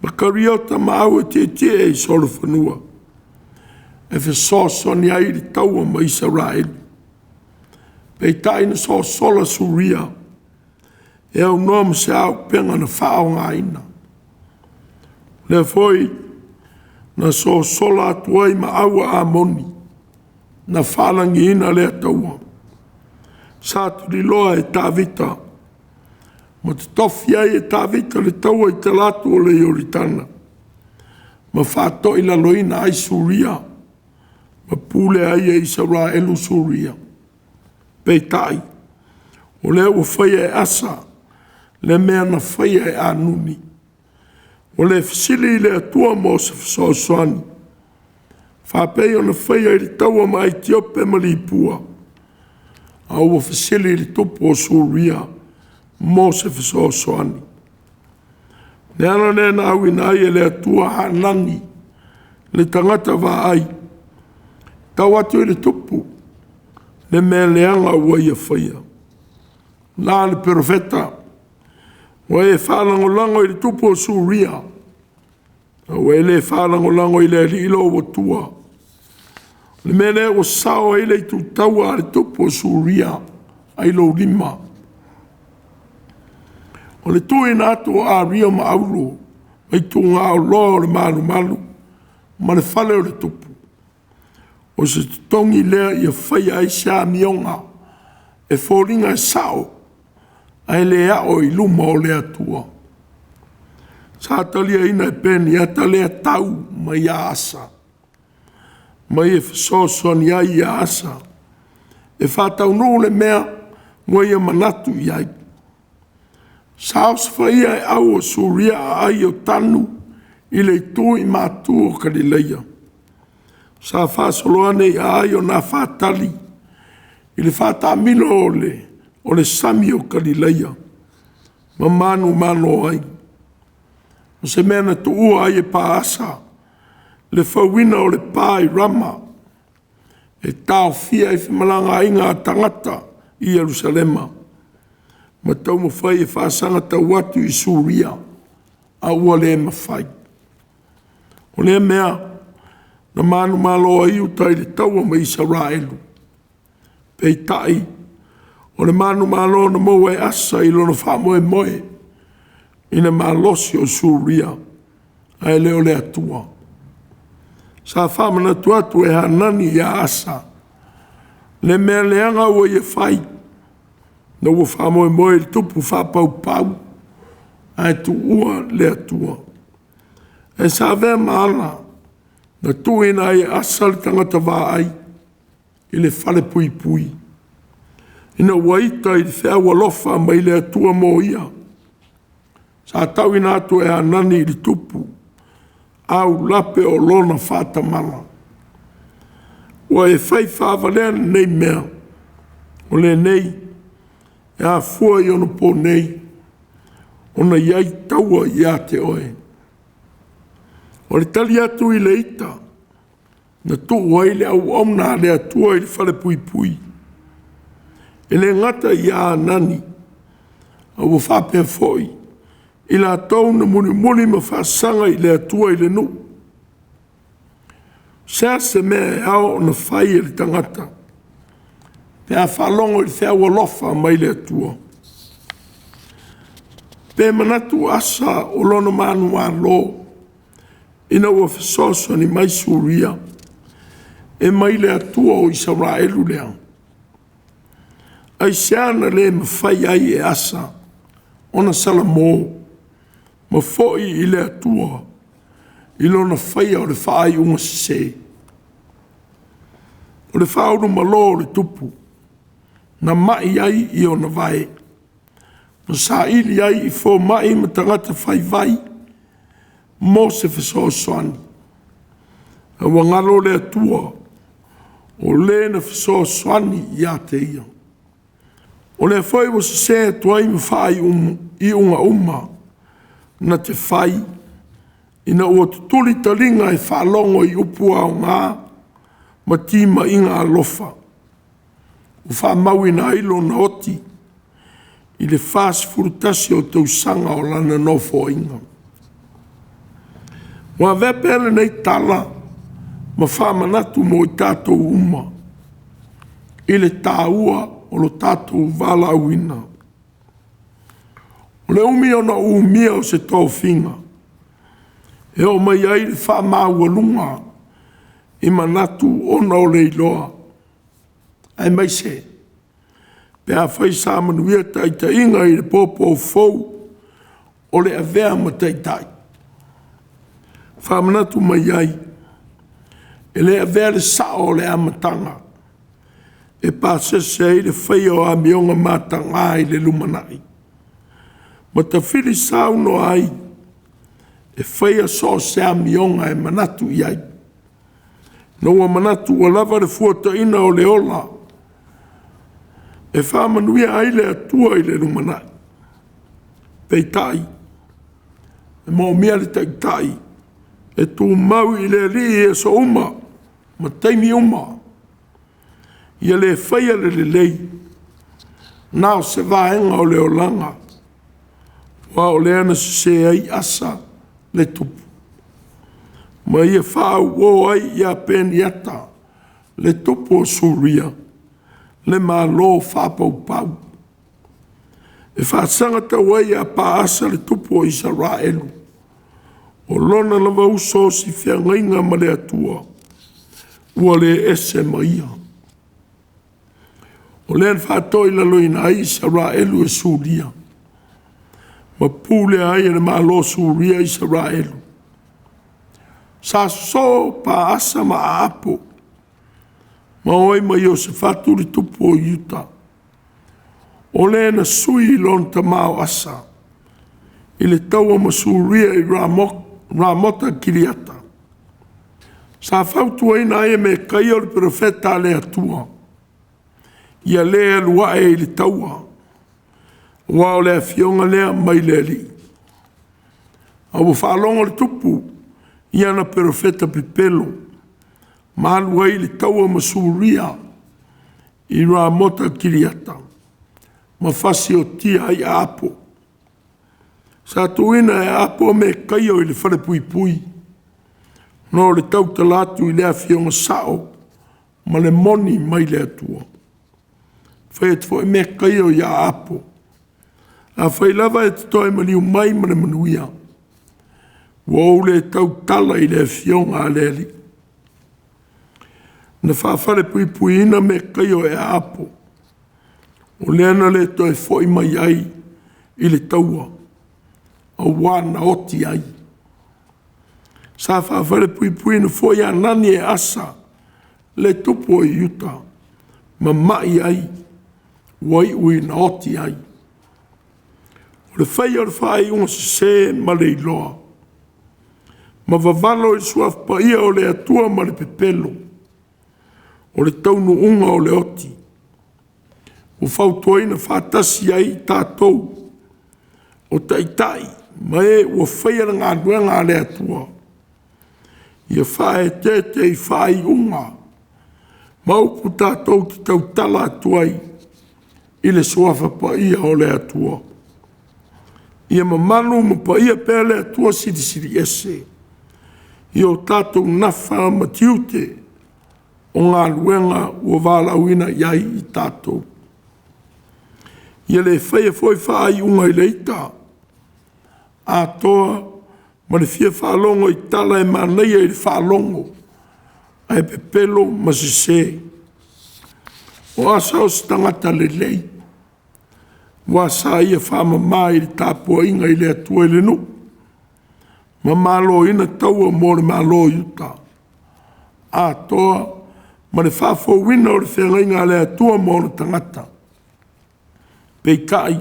Makariota maau e te e solo whanua. E fe soso ni airi taua ma Israel. Pei taina so sola suria. E au noa se au penga na whao ngā ina. Le foi na so sola atuai ma aua a moni. Na whalangi ina lea taua. Sa turi loa e tāvita. Ma te tofi ai e tāvita le taua i te latu o le ioritana. Ma whato i la loina ai suria. Ma pule ai e Israelu suria. Pei tai. O le ua whaia e asa. Le mea na whaia e anuni. O le fisili le atua mo se fisosoani. Whapei o na whaia i le taua ma i tiope ma li pua. A ua fisili le tupu o suria. Mo se fisosoani. Le ana ne na au ina ai e le atua hanangi. Le tangata wa ai. Tau atu i le tupu. Le mea leanga ua ia whaia. Nā le profeta. Wa e whalango lango i le tupu o suria. Wa e le whalango lango i le ilo o tua. Le mea le o sao i le tu taua le tupu o suria. Ai lo lima. O le tui nātu a ria ma auro. Mai tu ngā o loa o le malu malu. Ma le whale o le tupu. O se tongi lea ia whaia ai sia mionga. E whoringa e sao. Ai lea o i luma o lea tua. Sa talia ina e peni, ata lea tau ma ia asa. Ma ia whasoson ia ia asa. E whatau no le mea, mo ia manatu iai. Sa os whaia e au o suria ai o tanu, i le tui Mātua o Karileia. Sa whasoloane i ai o nā whatali, i le whatamino o le sami o Karileia. Ma manu ai. O se mena tu ua ai e paasa, le whauina o le pai rama, e tau fia i whimalanga inga tangata i Jerusalema. Ma tau mo whai e whaasanga tau atu i Suria, a ua le mawhai. O le mea, na manu malo ai utai le taua ma Israelu. Pei tai, o le manu malo na moe asa i lono whamoe moe, ina malosi o Suria, ai leo le atua. Sa whamana tuatu e hanani ia asa, le mea leanga ua ia whai, na ua whamoe moe le tupu whapau pau, ai tu ua le atua. E sa vea maana, na tuina ai asa le tangata wā ai, i le Fale puipui. Ina waita i le whea walofa mai le atua mo ia. Sa tau ina atu e anani i le tupu, au lape o lona whatamala. Ua e whai whavalea nei mea, o le nei, e a fua i ono po nei, ona iai taua i a te oe. O le tali atu i le ita, na tu wai le au omna le atua i le Fale puipui. E le ngata i a anani, au whapea foi, i la tau na muni ma whaasanga i le atua i le nu. Sea se mea e ao na whai e le tangata, pe a whalongo i le whea walofa mai le atua. Pe manatu asa o lona manu a lo, ina ua whasoso ni mai Suria, e mai le atua o Israelu lea. Ai seana le mawhai ai e asa, ona sala mō, ma foi i le atua, i lona whaia o le whaai unga se. O le whauru malo o le tupu, na mai ai i ona vai. Ma sa ili ai i fo mai ma tangata whai vai, mo se whasosoani. A wangalo le atua, o le na whasosoani i a te ia. O le whai wa se tuai ma whai i unga uma, na te whai, ina ua tutuli talinga e whalongo i upua o ngā, ma tima inga alofa. O whamau ina ilo na oti, i le whas furutasi o tau sanga o lana Nofoa'iga. Wa vepele nei tala, ma whamanatu mo i tātou uma. I le tāua o lo tātou wala uina. O le umi ona umia o se tau finga. E o mai ai le whamau alunga, i manatu ona o le iloa. Ai mai se, pe a whai sa manuia taita inga i le popo o fau, o le avea ma taitai. Whamanatu mai ai, e le avea le sao o le amatanga, e pāsese ai le whai o a mionga mātanga ai le lumanai. Ma ta whiri sao no ai, e whai a so se a mionga e manatu i ai. Noa manatu o lava le fuata'ina o le ola, e whamanuia ai le atua i le lumanai. Peitai, e mo mea le taitai, e tū mau i le li e so uma, ma teimi uma. Ia le whaia le lei, nao se vaenga o le olanga, wa o le ana se ai asa le tupu. Ma ia whau o ai ia peniata, le tupu o suria, le malo whapau pau. E whaasanga tau ai a paasa le tupu o Israelu. O lona lava uso si whiangainga ma le atua, ua le ese maia. O lean whatoi la loina ai Israelu e suria. Ma pule ai e le malo suria Israelu. Sa so pa asa ma apo. Ma oi ma Iosefatu li tupu o Iuta. O leana sui lon ta mao asa. I le taua ma suria i Ramota Kiriata. Sa fautu aina ai me kai o le profeta le atua. Ia lea lua e le taua. Wa o le fionga lea mai le li. Au whaalonga le tupu. Ia na profeta pipelo. Malu ai le taua masuria. I Ramota Kiriata. Ma fasi o tia ai apo. Sa tuina e apo me kai o le whare puipui. No le tau talatu i lea fionga sao. Ma le moni mai le atua. Whai e tfo e me kai o ia apo. A whai lava e toi maliu mai ma le manuia. Wau le tau tala i le fionga a leli. Na whawhare puipui ina me kai o e apo. O leana le toi foi mai ai i le taua. A wana oti ai. Sa whawhare puipui na foi a nani e asa. Le tupu o Iuta. Ma mai ai. Wai ui na oti ai. O le whai o le whai unga se ma le iloa. Ma vavalo i suaf pa ia o le atua ma le pepelo. O le taunu unga o le oti. O fautoina whatasi ai tātou. O taitai, ma e ua whaia ngā nuenga le atua. Ia whae te i whai unga. Ma upu tātou ki tau tala atuai. I le suafa pa ia o le atua. Ia mamanu ma pa ia pēr le atua siri ese. I o tātou nafa ma tiute. O ngā luenga ua wālauina iai i tātou. Ia le whaia foi whai unga i leita. A toa, ma le fia whalongo i tala e maneia i le whalongo. Ai pepelo ma se. O asa o stangata le lei. Wa sa ia whama mai i TAPUA'IGA i le atua i le nu. Ma malo ina taua mo le malo iuta. A toa, ma le whafo wina o le whengainga le atua mo le tangata. Pei kai,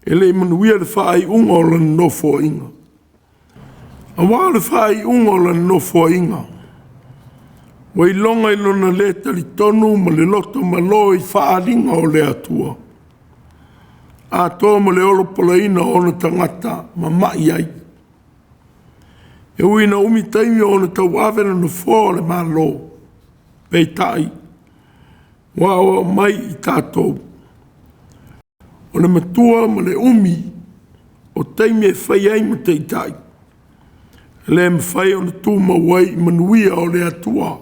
e le manuia le whai unga o le Nofoa'iga. A wā le whai unga o le Nofoa'iga. Wai longa i lona le tali tonu ma le loto malo i whaalinga o le atua. A toa ma le olo polaina o na tangata ma mai ai. E ui na umi taimi o na tau awena na fō le malo. Pei tai, wā o mai i tātou. O le matua ma le umi o taimi e whai ai ma tei tai. Le mwhai o na tūma wai manuia o le atua.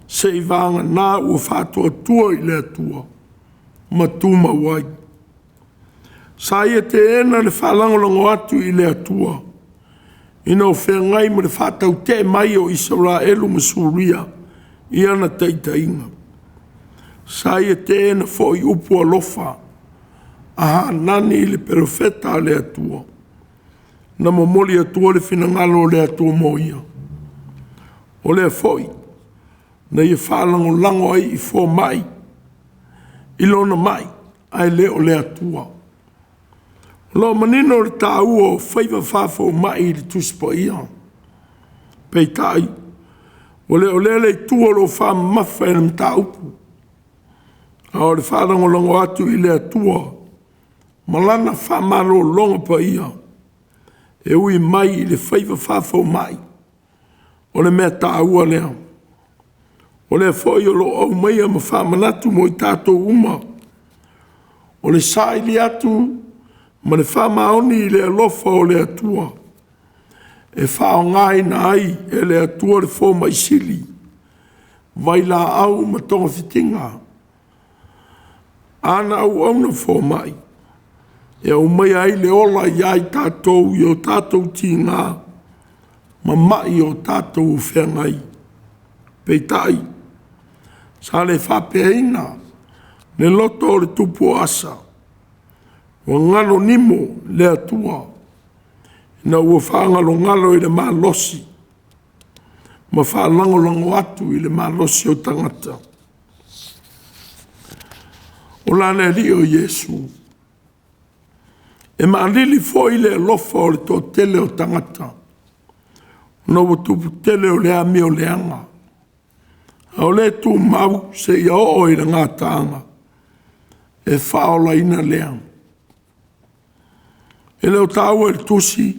Se i vanga nā ua whātua tua i le atua. Ma tūma wai. Sa ia te ena le whalangolango atu i le atua. Ina o whea ngai ma le whātau te mai o Israelu ma Suria. I ana taitainga. Sa ia te ena fo i upu alofa. Aha nani i le perofeta le atua. Na mamoli atua le finangalo le atua moia. O le foi. Na ia whalango lango ai i fo mai. Ilona mai. Ai le o le atua. Lo manino le tāua o whaiva whafo mai i le tuspa ia. Peitai. O le tua lo wha mawha e le mta upu. A o le whalango lango atu i le atua. Malana wha malo longa pa ia. E ui mai i le whaiva whafo mai. O le mea tāua lea. O le whoi o lo au mai a ma whamanatu mo i tātou uma. O le sai li atu, ma le whamaoni i le alofa o le atua. E whao ngai na ai e le atua le whō mai sili. Vai la au ma tonga fitinga. Ana au au na whō mai. E au mai ai le ola i ai tātou i o tātou ti ngā. Ma mai o tātou whengai. Peitai. Sa le whapeina. Le loto o le tupu asa. O ngalo nimo le atua. Na ua whaangalo ngalo i le maa losi. Ma whaalango lango atu i le maa losi o tangata. O lana li o Yesu. E maalili fo i le lofa o le tō tele o tangata. No o tupu tele o le ami o le anga. A o le tū mau se ia o i le ngā tāanga. E whaola ina leang. E leo tāua le tusi.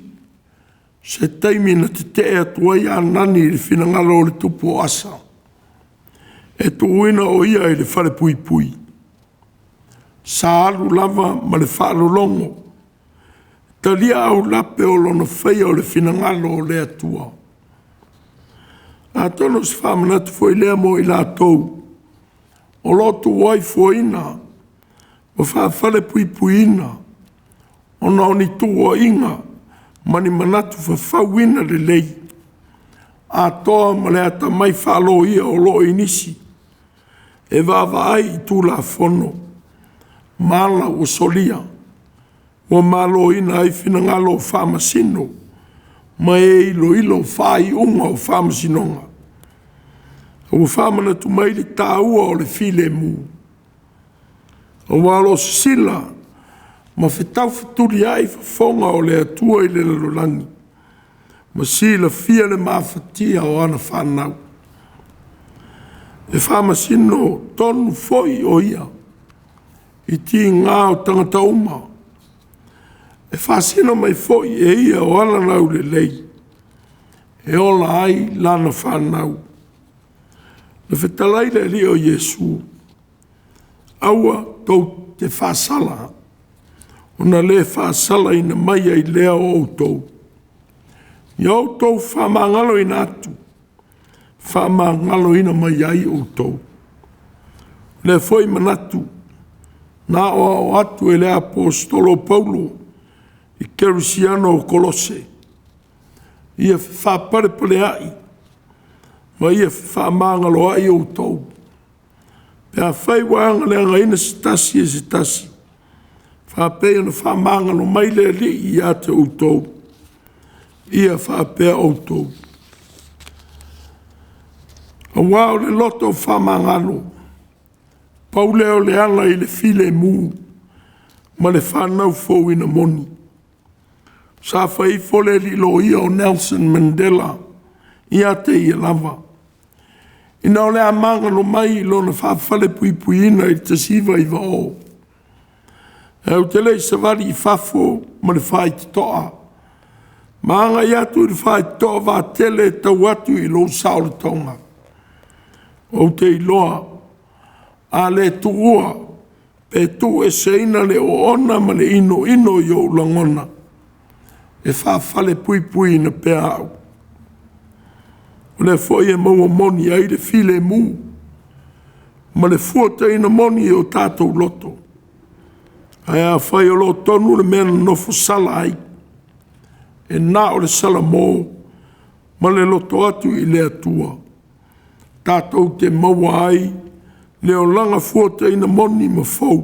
Se taimi na te te atua i anani i le whinangalo o le tupu asa. E tu uina o ia i le whare puipui. Sa alu lava ma le whaalo longo. Talia au lape o lona whaia o le whinangalo o le atua. A tono se whamanatu fo i lea mo i la tou. O lotu wai fo ina. O whawhare puipui ina. O naoni tua inga. Mani manatu whawhau ina le lei. A toa ma le ata mai whalo ia o lo inisi. E wawa ai i tū la fono. Mala o solia. O malo ina ai whinangalo o whamasino. Ma e ilo whai unga o whamasinonga. O whamana tu mai le tāua o le file mu. O walo sila. Ma whetau wheturi ai whafonga o le atua i le lalolangi. Ma sila fia le mafatia o ana whanau. E whamasino tonu foi o ia. I ti ngā o tangata uma. E whasino mai foi e ia o ala nau le lei. E ola ai lana whanau. Le whetalai le li o Yesu. Aua tau te whasala. Ona le whasala ina mai ai lea o Autū. I Autū whamangalo ina atu. Whamangalo ina mai ai Autū. Le foi manatu. Na o atu e le apostolo Paulo. I Kerusiano o Kolose. Ia whapare pale ai. Ma ia whamangalo ai Autū. Pea whai wanga le anga ina sitasi e sitasi. Whapea na whamangalo mai le li i a te Autū. Ia whapea Autū. A wao le loto whamangalo. Pauleo le anga i le file mu. Ma le whanau fōu ina moni. Sa whai fole li lo ia o Nelson Mandela. Ia te ia lava. Ina o le amangalo mai lo na whawhale puipui ina i te siva i vao. E o te lei savari i whafo ma le whai te toa. Maanga i atu i le whai te toa wā tele tau atu i lo saole tonga. O te iloa. A le tuua. Pe tu e seina le o ona ma le ino i o langona. E whawhale puipui na pea au. O le foi e maua moni ai le file mu. Ma le fuata'ina moni e o tātou loto. Ai a whai o lo tonu le mea nofo sala ai. E nā o le sala mō. Ma le loto atu i le atua. Tātou te maua ai. Le o langa fuata'ina moni ma fau.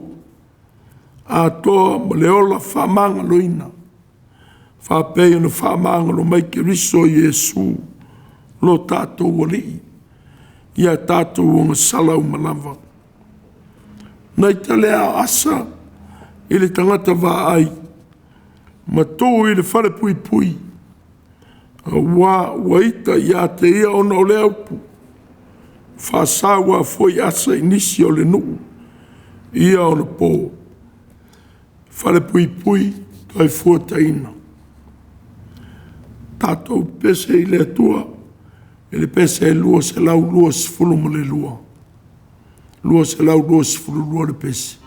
A toa ma le ola whamanga loina. Whapei ana whamanga lo mai ke riso Iesu. Lo tātou wali. Ia tātou o ngā salau malawa. Nei te lea asa, i le tangata wā ai, ma tō i le whare puipui, a wā ita ia te ia ona o le aupu, whāsāua foi asa inisi o le nuu, ia ona pō, whare puipui, tai fuata'ina. Tātou pese i le atua, ele pese e lua se lau lua se fulu ma le lua. Lua se lau lua se fulu lua le pese.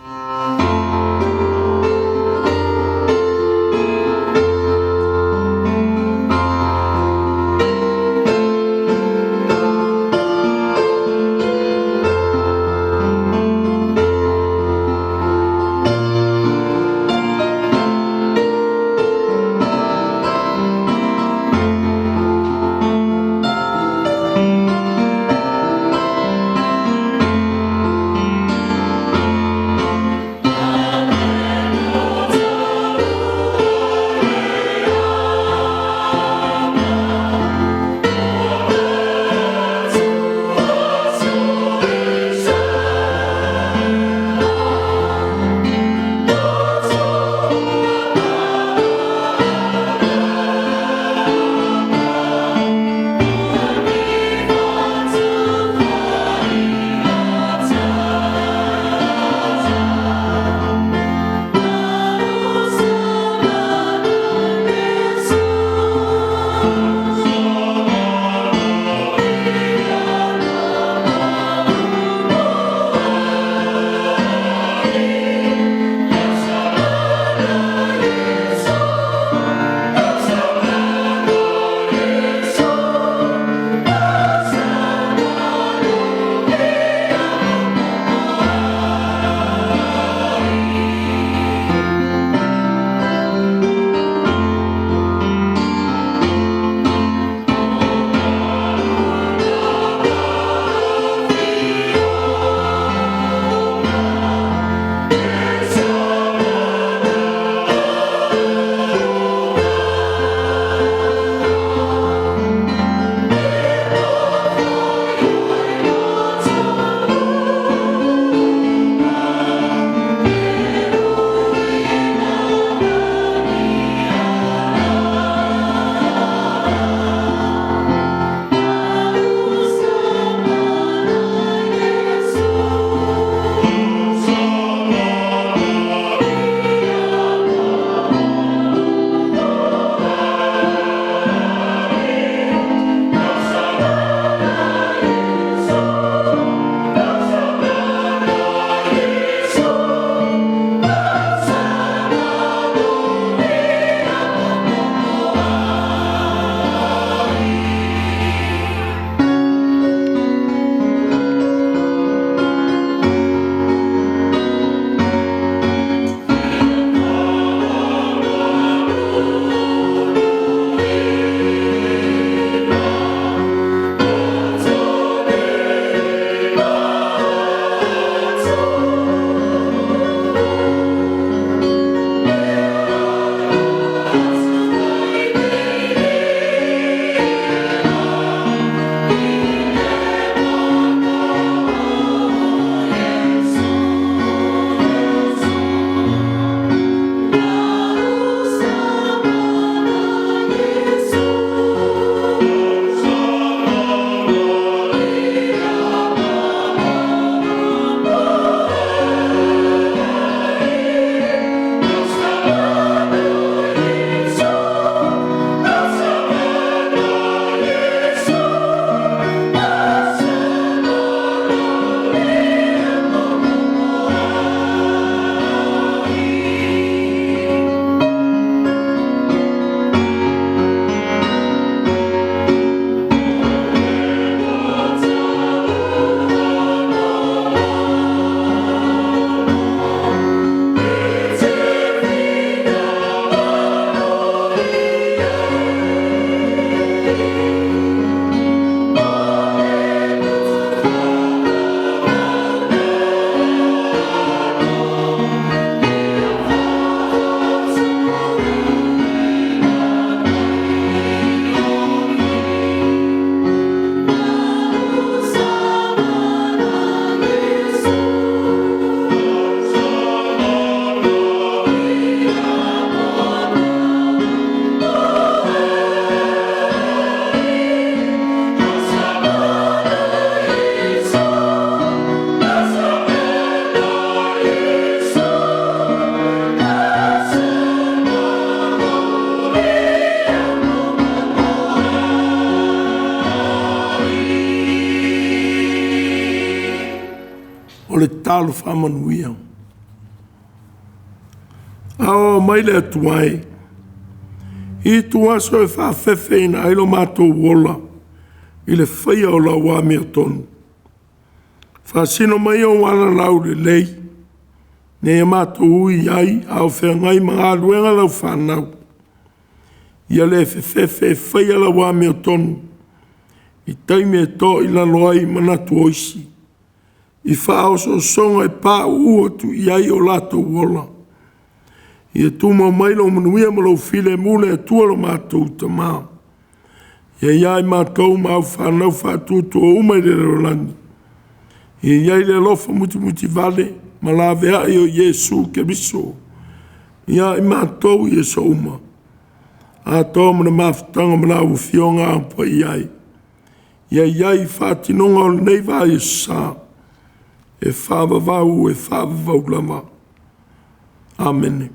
o le talo whamanuia. Ao mai le atuai, I tuaso e whawhewhena ai lo mātou wola, I le whaia o la wā mea tonu. Whasino mai o wala lau le lei, ne e mātou ui ai, au whengai mga aluenga lau whanau. Ia le whewhewhe whaia la wā mea tonu, I taime e to I lalo ai manatu oisi. I whaoso songa e pā uotu I ai o lato wola. I e tuma mailo manuia malo file mule e tua lo mātou tamā. Ia iai mātou mau whanau whātutu o umai le rolani. Ia iai le lofa muti vale, malawe ai o Yesu ke riso. Ia I mātou I e so uma. A tō mana Mafutaga mana u fionga ampa iai. Ia iai whātinonga o nei vai e sā. E whāwawau e whāwawau lama. Amen.